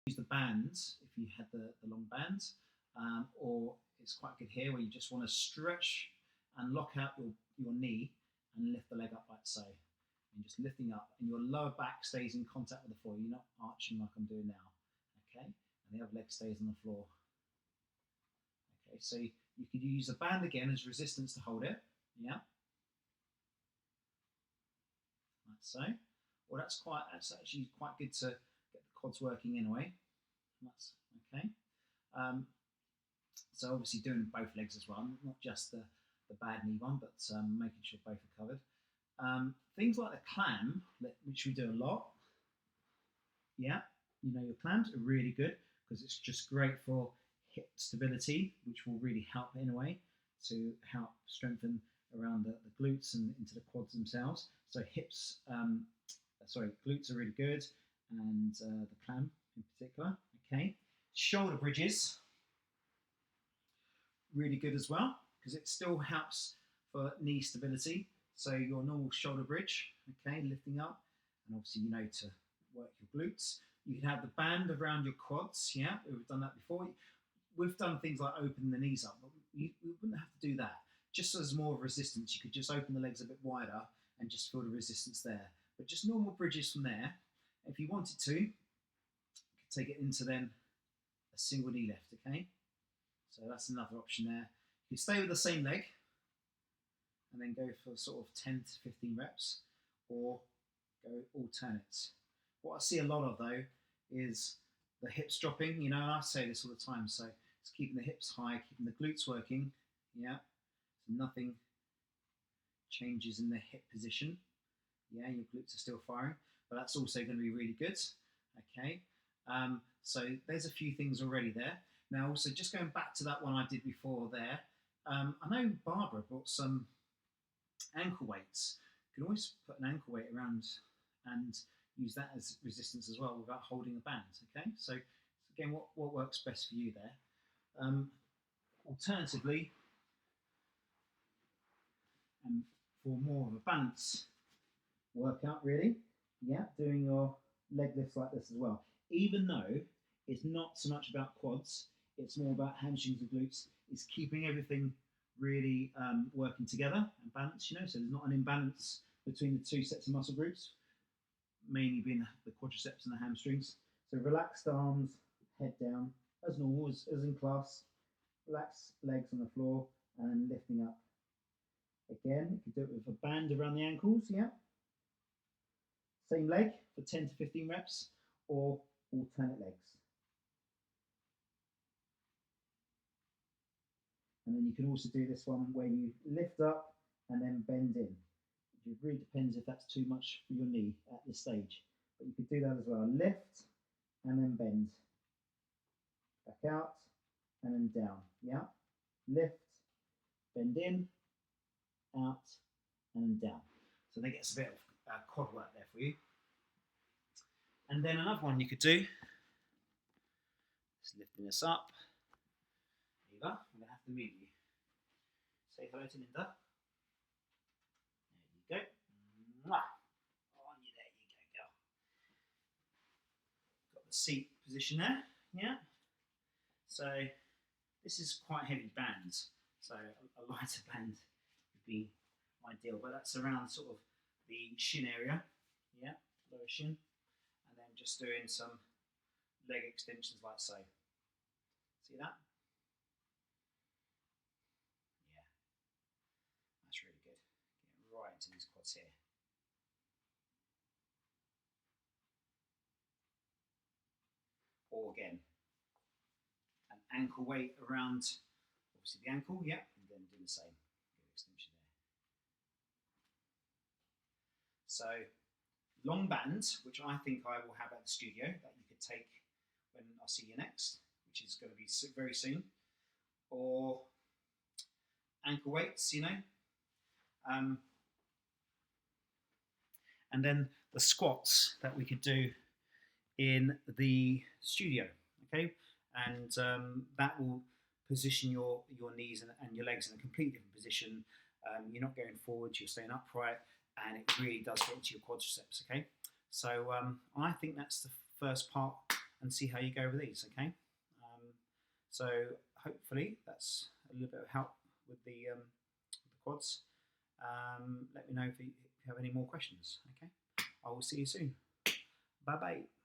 use the bands if you had the long bands, or it's quite good here where you just want to stretch and lock out your knee and lift the leg up like so. And just lifting up, and your lower back stays in contact with the floor. You're not arching like I'm doing now. Okay, and the other leg stays on the floor. Okay, so you could use a band again as resistance to hold it. Yeah, like so. Well, that's actually quite good to get the quads working anyway. That's okay. So obviously doing both legs as well, not just the bad knee one, but making sure both are covered. Things like the clam, which we do a lot. Yeah, you know, your clams are really good because it's just great for hip stability, which will really help in a way to help strengthen around the glutes and into the quads themselves. So glutes are really good, and the clam in particular. Okay, shoulder bridges, really good as well because it still helps for knee stability. So your normal shoulder bridge, okay, lifting up, and obviously you know to work your glutes. You can have the band around your quads. Yeah, we've done that before. We've done things like opening the knees up, but we wouldn't have to do that. Just as more of resistance, you could just open the legs a bit wider and just feel the resistance there. But just normal bridges from there. If you wanted to, you could take it into then a single knee lift, okay? So that's another option there. You can stay with the same leg and then go for sort of 10 to 15 reps, or go alternates. What I see a lot of though is the hips dropping, you know, and I say this all the time, so it's keeping the hips high, keeping the glutes working, yeah, so nothing changes in the hip position, yeah, your glutes are still firing, but that's also going to be really good, okay, so there's a few things already there. Now also just going back to that one I did before there, I know Barbara brought some ankle weights. You can always put an ankle weight around and use that as resistance as well without holding a band, okay? So again, what works best for you there? Alternatively, and for more of a balance workout really, yeah, doing your leg lifts like this as well. Even though it's not so much about quads, it's more about hamstrings and glutes. It's keeping everything really working together and balanced, you know, so there's not an imbalance between the two sets of muscle groups, mainly being the quadriceps and the hamstrings. So relaxed arms, head down, as normal, as in class. Relax legs on the floor and then lifting up. Again, you can do it with a band around the ankles, yeah. Same leg for 10 to 15 reps, or alternate legs. And then you can also do this one where you lift up and then bend in. It really depends if that's too much for your knee at this stage. But you could do that as well. Lift and then bend. Back out and then down. Yeah. Lift, bend in, out, and then down. So that gets a bit of quad work there for you. And then another one you could do is lifting this up. Eva, I'm going to have to move you. Say hello to Linda. There you go. Mwah. On you, there you go, girl. Got the seat position there, yeah. So this is quite heavy bands, so a lighter band would be ideal, but that's around sort of the shin area, yeah, lower shin, and then just doing some leg extensions like so. See that? Yeah, that's really good. Getting right into these quads here. Or again, an ankle weight around, obviously the ankle, yeah, and then do the same. Good extension there. So long bands, which I think I will have at the studio, that you could take when I see you next, which is going to be very soon, or ankle weights, you know, and then the squats that we could do in the studio, okay, and that will position your knees and your legs in a completely different position. You're not going forward, you're staying upright, and it really does get into your quadriceps, okay? So I think that's the first part and see how you go with these. Okay, so hopefully that's a little bit of help with the quads. Let me know if you have any more questions. Okay, I will see you soon. Bye bye.